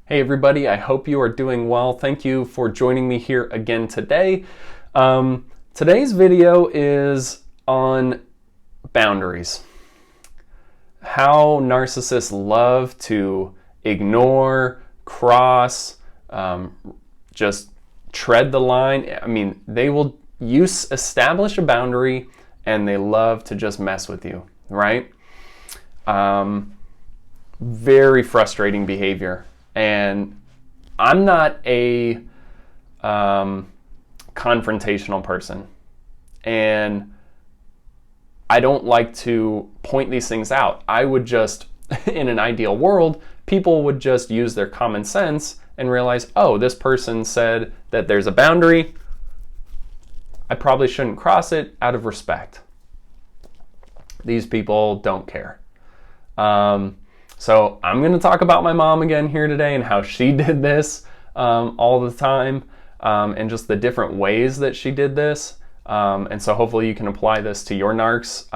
Hey everybody, I hope you are doing well. Thank you for joining me here again today. Today's video is on boundaries. How narcissists love to ignore, cross, just tread the line. I mean, they will establish a boundary and they love to just mess with you, right? Very frustrating behavior. And I'm not a confrontational person. And I don't like to point these things out. I would just, in an ideal world, people would just use their common sense and realize, oh, this person said that there's a boundary. I probably shouldn't cross it out of respect. These people don't care. So I'm going to talk about my mom again here today and how she did this all the time and just the different ways that she did this. And so hopefully you can apply this to your narcs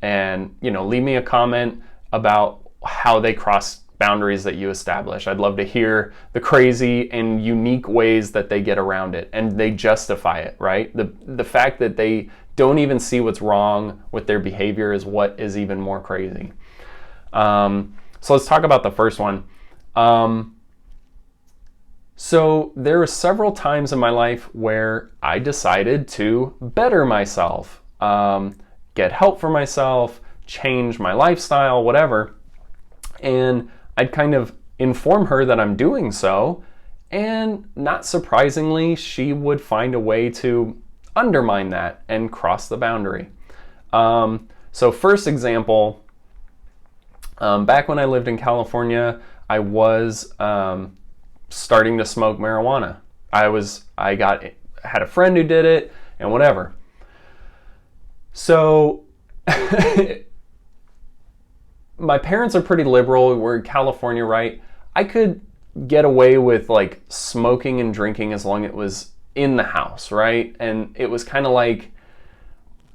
and, leave me a comment about how they cross boundaries that you establish. I'd love to hear the crazy and unique ways that they get around it and they justify it, right? The fact that they don't even see what's wrong with their behavior is what is even more crazy. So let's talk about the first one. So there were several times in my life where I decided to better myself, get help for myself, change my lifestyle, whatever. And I'd kind of inform her that I'm doing so. And not surprisingly, she would find a way to undermine that and cross the boundary. So first example, back when I lived in California, I was starting to smoke marijuana. Had a friend who did it and whatever. So my parents are pretty liberal. We're in California, right? I could get away with like smoking and drinking as long as it was in the house, right? And it was kind of like,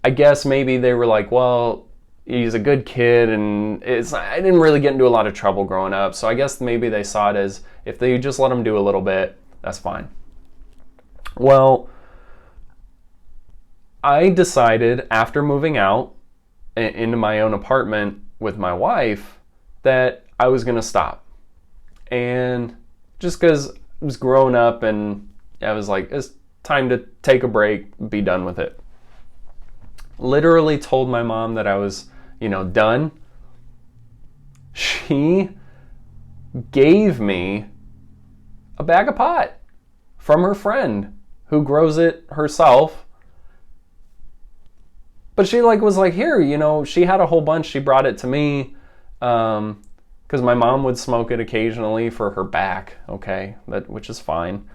I guess maybe they were like, well, he's a good kid, and I didn't really get into a lot of trouble growing up, so I guess maybe they saw it as if they just let him do a little bit, that's fine. Well, I decided after moving out into my own apartment with my wife that I was going to stop. And just because I was growing up and I was like, it's time to take a break, be done with it. Literally told my mom that I was done. She gave me a bag of pot from her friend who grows it herself. But she was like, here, she had a whole bunch. She brought it to me because my mom would smoke it occasionally for her back, okay, which is fine.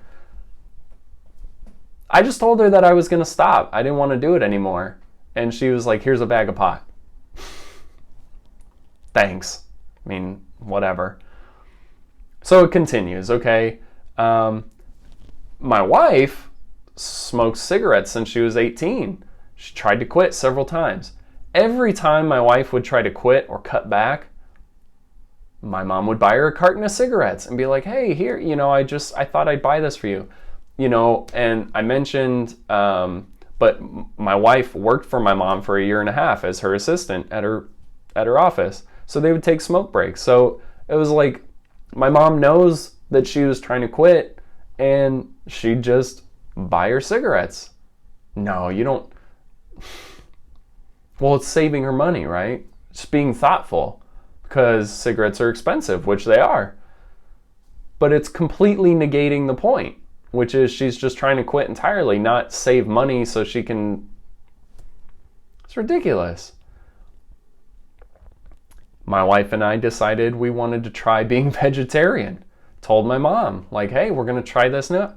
I just told her that I was going to stop. I didn't want to do it anymore. And she was like, here's a bag of pot. Thanks. I mean, whatever. So it continues, okay? My wife smokes cigarettes since she was 18. She tried to quit several times. Every time my wife would try to quit or cut back, my mom would buy her a carton of cigarettes and be like, hey, here, I thought I'd buy this for you. And I mentioned, but my wife worked for my mom for 1.5 years as her assistant at her office. So they would take smoke breaks. So it was like my mom knows that she was trying to quit and she'd just buy her cigarettes. No, you don't. Well, it's saving her money, right? It's being thoughtful because cigarettes are expensive, which they are. But it's completely negating the point, which is she's just trying to quit entirely, not save money so she can. It's ridiculous. My wife and I decided we wanted to try being vegetarian. Told my mom, like, hey, we're going to try this now.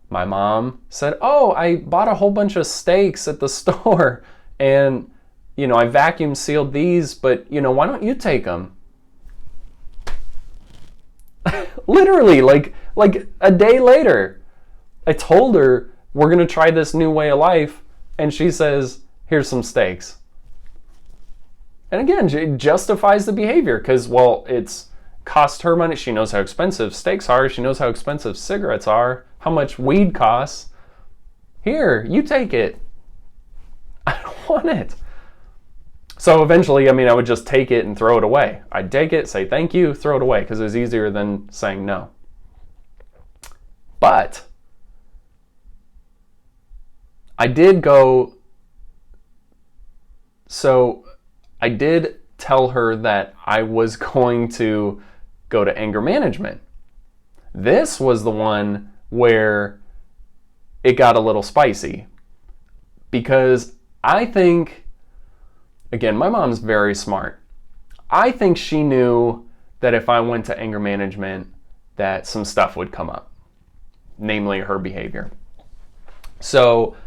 My mom said, oh, I bought a whole bunch of steaks at the store and, I vacuum sealed these, but, why don't you take them? Literally, like a day later, I told her we're going to try this new way of life, and she says, here's some steaks. And again, it justifies the behavior because, well, it's cost her money. She knows how expensive steaks are. She knows how expensive cigarettes are, how much weed costs. Here, you take it. I don't want it. So eventually, I would just take it and throw it away. I'd take it, say thank you, throw it away, because it was easier than saying no. But I did tell her that I was going to go to anger management. This was the one where it got a little spicy, because I think, again, my mom's very smart. I think she knew that if I went to anger management, that some stuff would come up, namely her behavior. So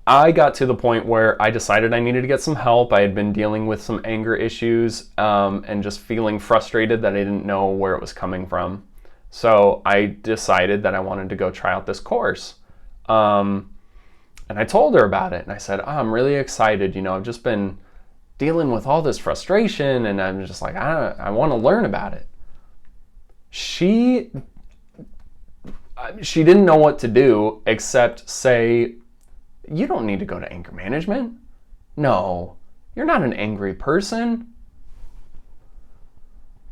I got to the point where I decided I needed to get some help. I had been dealing with some anger issues and just feeling frustrated that I didn't know where it was coming from. So I decided that I wanted to go try out this course. And I told her about it, and I said, I'm really excited. I've just been dealing with all this frustration, and I'm just like, I want to learn about it. She didn't know what to do except say, you don't need to go to anger management. No, you're not an angry person.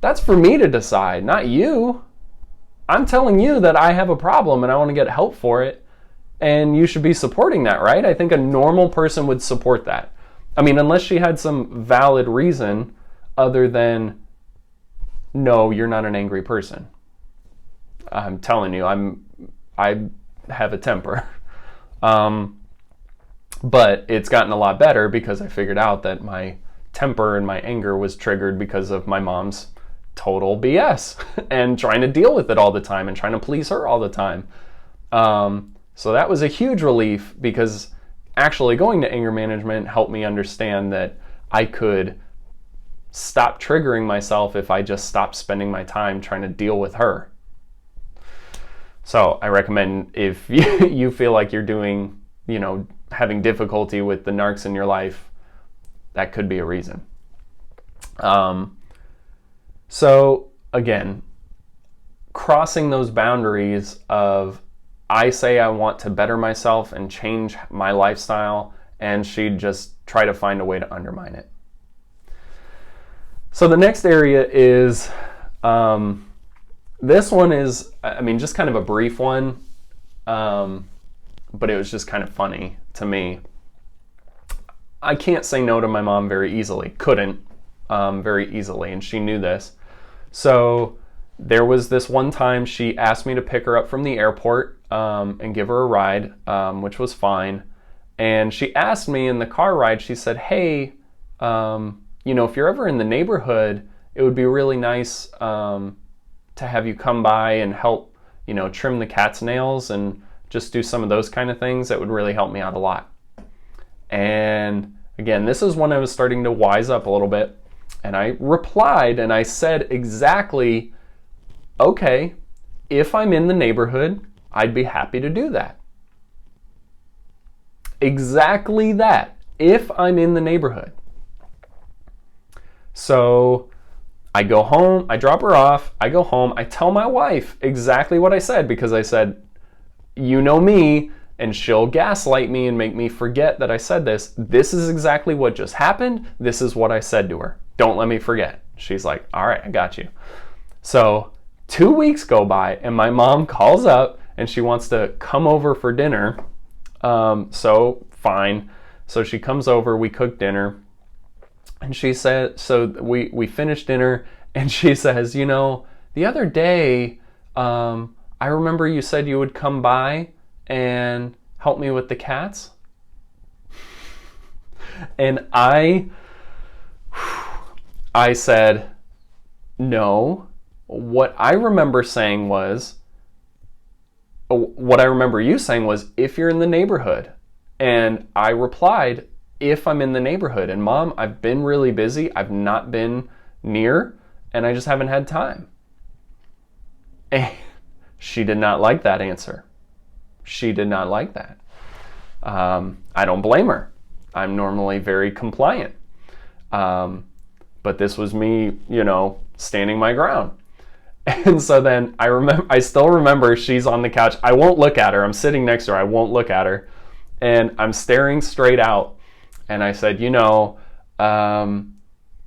That's for me to decide, not you. I'm telling you that I have a problem and I want to get help for it. And you should be supporting that, right? I think a normal person would support that. Unless she had some valid reason other than, no, you're not an angry person. I'm telling you, I have a temper. But it's gotten a lot better because I figured out that my temper and my anger was triggered because of my mom's total BS and trying to deal with it all the time and trying to please her all the time. So that was a huge relief, because actually going to anger management helped me understand that I could stop triggering myself if I just stopped spending my time trying to deal with her. So I recommend, if you feel like you're doing, having difficulty with the narcs in your life, that could be a reason. So again, crossing those boundaries of, I say I want to better myself and change my lifestyle, and she'd just try to find a way to undermine it. So the next area is, this one is, just kind of a brief one, but it was just kind of funny to me. I can't say no to my mom very easily. Couldn't very easily, and she knew this. So there was this one time she asked me to pick her up from the airport and give her a ride, which was fine. And she asked me in the car ride, she said, hey, if you're ever in the neighborhood, it would be really nice to have you come by and help, trim the cat's nails and just do some of those kind of things. That would really help me out a lot. And again, this is when I was starting to wise up a little bit. And I replied and I said exactly, okay, if I'm in the neighborhood, I'd be happy to do that. Exactly that, if I'm in the neighborhood. So I go home, I drop her off, I go home, I tell my wife exactly what I said, because I said, you know me, and she'll gaslight me and make me forget that I said this. This is exactly what just happened. This is what I said to her. Don't let me forget. She's like, all right, I got you. So 2 weeks go by and my mom calls up and she wants to come over for dinner. So fine. So she comes over, we cook dinner, and she said, so we finished dinner, and she says, the other day, I remember you said you would come by and help me with the cats. And I said, no. What I remember you saying was, if you're in the neighborhood. And I replied, if I'm in the neighborhood. And Mom, I've been really busy. I've not been near, and I just haven't had time. And she did not like that answer. She did not like that. I don't blame her. I'm normally very compliant. But this was me, standing my ground. And so then I still remember she's on the couch. I won't look at her. I'm sitting next to her. I won't look at her. And I'm staring straight out. And I said,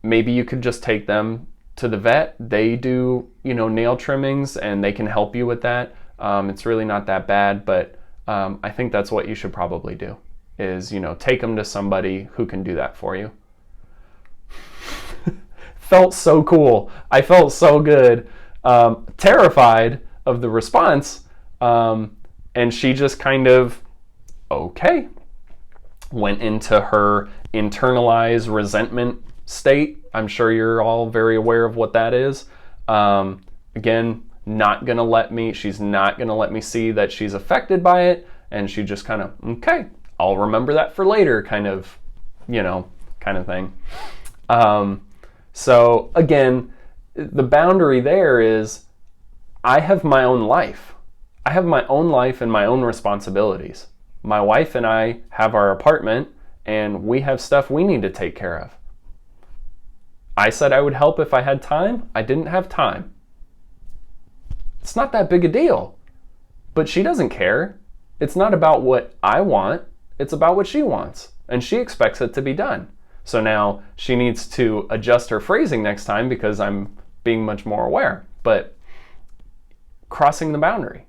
maybe you could just take them to the vet. They do, nail trimmings, and they can help you with that. It's really not that bad, but I think that's what you should probably do is, take them to somebody who can do that for you. Felt so cool. I felt so good. Terrified of the response, and she just kind of, okay, went into her internalized resentment state. I'm sure you're all very aware of what that is. Again, she's not gonna let me see that she's affected by it, and she just kind of, okay, I'll remember that for later, kind of thing. So again, the boundary there is I have my own life. I have my own life and my own responsibilities. My wife and I have our apartment, and we have stuff we need to take care of. I said I would help if I had time. I didn't have time. It's not that big a deal. But she doesn't care. It's not about what I want. It's about what she wants. And she expects it to be done. So now she needs to adjust her phrasing next time because I'm being much more aware. But crossing the boundary.